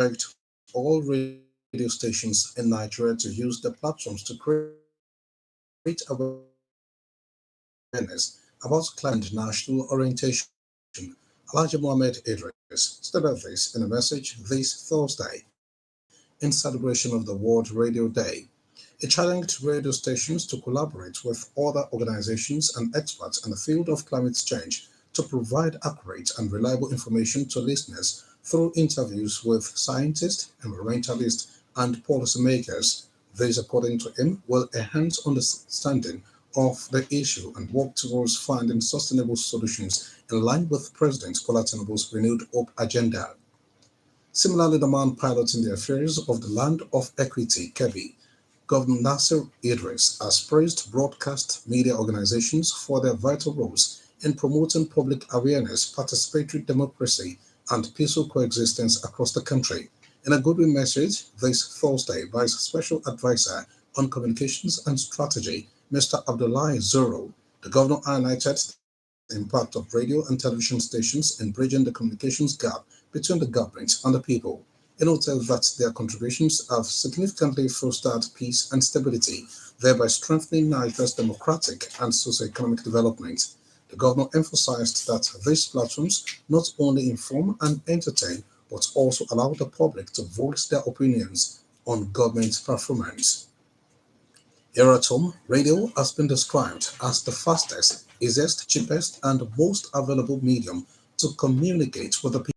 urged all radio stations in Nigeria to use the platforms to create awareness about climate and national orientation. Elijah Mohammed Idris stated this in a message this Thursday in celebration of the World Radio Day. He challenged radio stations to collaborate with other organizations and experts in the field of climate change to provide accurate and reliable information to listeners through interviews with scientists, environmentalists, and policymakers. This, according to him, will enhance understanding of the issue and work towards finding sustainable solutions in line with President Bola Tinubu's renewed hope agenda. Similarly, the man piloting the affairs of the Land of Equity, Kebbi, Governor Nasir Idris, has praised broadcast media organizations for their vital roles in promoting public awareness, participatory democracy, and peaceful coexistence across the country. In a goodwill message this Thursday, Vice Special Advisor on Communications and Strategy, Mr. Abdullahi Zoro, the governor highlighted the impact of radio and television stations in bridging the communications gap between the government and the people. He noted that their contributions have significantly fostered peace and stability, thereby strengthening Nigeria's democratic and socio-economic development. The governor emphasized that these platforms not only inform and entertain, but also allow the public to voice their opinions on government performance. Here at home, radio has been described as the fastest, easiest, cheapest, and most available medium to communicate with the people.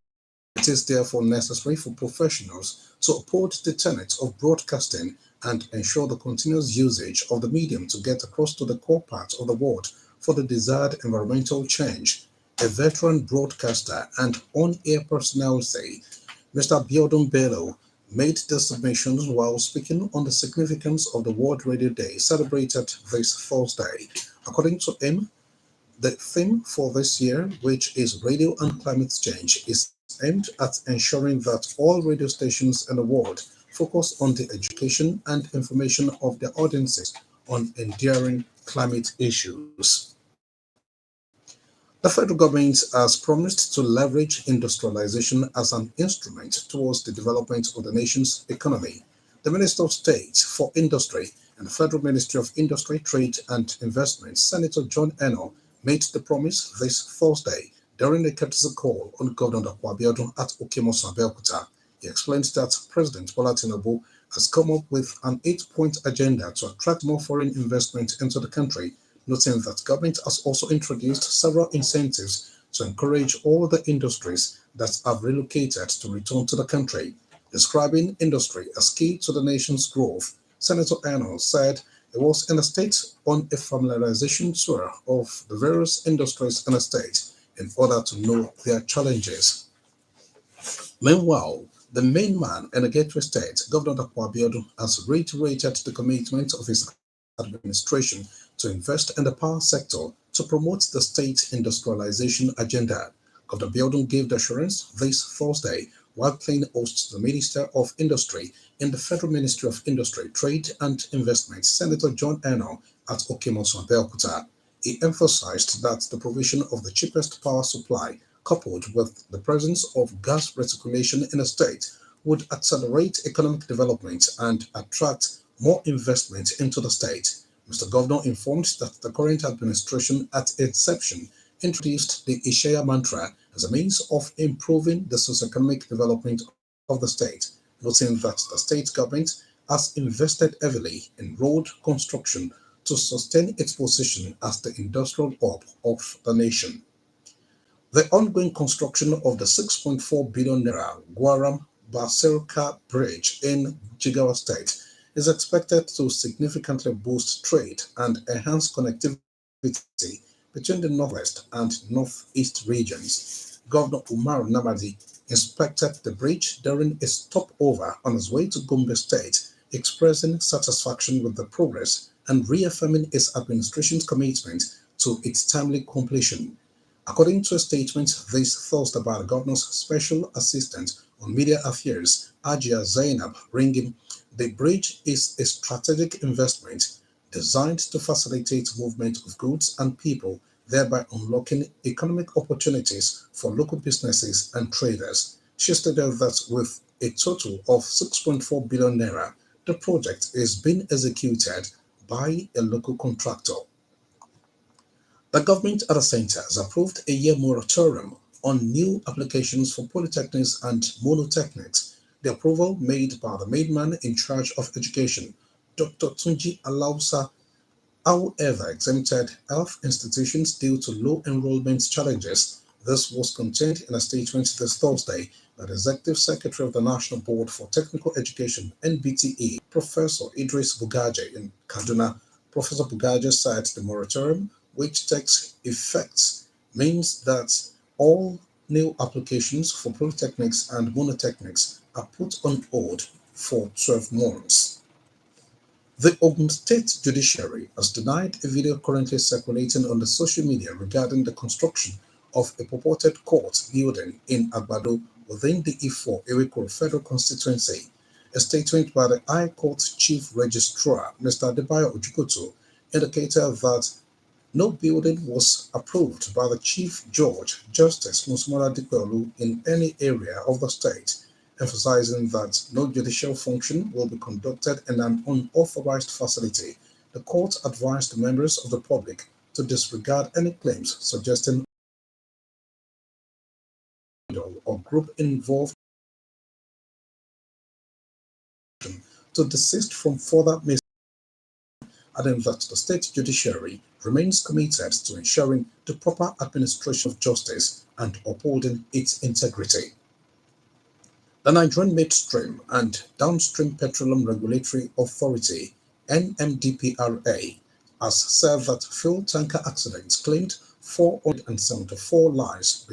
It is therefore necessary for professionals to uphold the tenets of broadcasting and ensure the continuous usage of the medium to get across to the core parts of the world for the desired environmental change. A veteran broadcaster and on-air personality, Mr. Biodun Bello, made the submissions while speaking on the significance of the World Radio Day celebrated this Thursday. According to him, the theme for this year, which is Radio and Climate Change, is aimed at ensuring that all radio stations in the world focus on the education and information of their audiences on enduring climate issues. The federal government has promised to leverage industrialization as an instrument towards the development of the nation's economy. The Minister of State for Industry and the Federal Ministry of Industry, Trade and Investment, Senator John Eno, made the promise this Thursday during a courtesy call on Governor Akwabiodun at Okemos, Abeokuta. He explained that President Bola Tinubu has come up with an 8-point agenda to attract more foreign investment into the country, noting that government has also introduced several incentives to encourage all the industries that have relocated to return to the country. Describing industry as key to the nation's growth, Senator Arnold said he was in the state on a familiarization tour of the various industries in the state in order to know their challenges. Meanwhile, the main man in the Gateway State, Governor Akwabiodun, has reiterated the commitment of his administration to invest in the power sector to promote the state industrialization agenda. Governor Biodun gave the assurance this Thursday while playing host to the Minister of Industry in the Federal Ministry of Industry, Trade and Investment, Senator John Eno, at Okemos, Abeokuta. He emphasized that the provision of the cheapest power supply, coupled with the presence of gas reticulation in the state, would accelerate economic development and attract more investment into the state. Mr. Governor informed that the current administration at inception introduced the Ishaya mantra as a means of improving the socio-economic development of the state, noting that the state government has invested heavily in road construction to sustain its position as the industrial hub of the nation. The ongoing construction of the 6.4 billion naira Guaram Basirka Bridge in Jigawa State is expected to significantly boost trade and enhance connectivity between the northwest and northeast regions. Governor Umar Namadi inspected the bridge during a stopover on his way to Gombe State, expressing satisfaction with the progress and reaffirming his administration's commitment to its timely completion. According to a statement this Thursday by the governor's special assistant on media affairs, Ajia Zainab Ringim, the bridge is a strategic investment designed to facilitate movement of goods and people, thereby unlocking economic opportunities for local businesses and traders. She stated that with a total of 6.4 billion naira. The project is being executed by a local contractor. The government at the center has approved a year moratorium on new applications for polytechnics and monotechnics. The approval made by the main man in charge of education, Dr. Tunji Alausa, however, exempted health institutions due to low enrollment challenges. This was contained in a statement this Thursday by the Executive Secretary of the National Board for Technical Education (NBTE), Professor Idris Bugaje in Kaduna. Professor Bugaje said the moratorium, which takes effect, means that all new applications for polytechnics and monotechnics are put on hold for 12 months. The Ogun State Judiciary has denied a video currently circulating on the social media regarding the construction of a purported court building in Agbado within the Ifo Iriko Federal Constituency. A statement by the High Court Chief Registrar, Mr. Adebayo Ojukwu, indicated that no building was approved by the Chief Judge, Justice Musmola Dikolu, in any area of the state, emphasizing that no judicial function will be conducted in an unauthorized facility. The court advised the members of the public to disregard any claims suggesting or group involved to desist from further adding that the state judiciary remains committed to ensuring the proper administration of justice and upholding its integrity. The Nigerian Midstream and Downstream Petroleum Regulatory Authority (NMDPRA) has said that fuel tanker accidents claimed 474 lives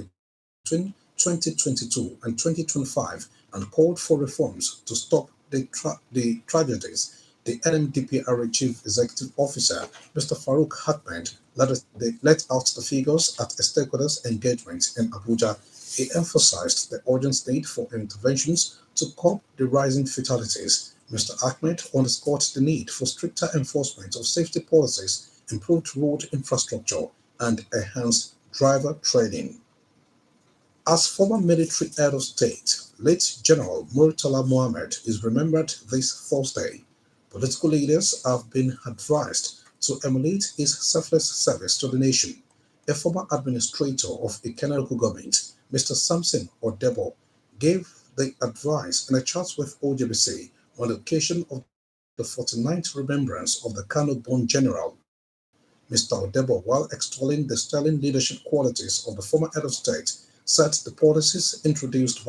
between 2022 and 2025 and called for reforms to stop the tragedies. The NMDPRA Chief Executive Officer, Mr. Farouk Ahmed, let out the figures at a stakeholders engagement in Abuja. He emphasized the urgent need for interventions to curb the rising fatalities. Mr. Ahmed underscored the need for stricter enforcement of safety policies, improved road infrastructure, and enhanced driver training. As former military head of state, late General Murtala Mohammed is remembered this Thursday. Political leaders have been advised to emulate his selfless service to the nation. A former administrator of Ikena local government, Mr. Samson Odebo, gave the advice in a chat with OJBC on the occasion of the 49th remembrance of the Kano-born general. Mr. Odebo, while extolling the sterling leadership qualities of the former head of state, said the policies introduced by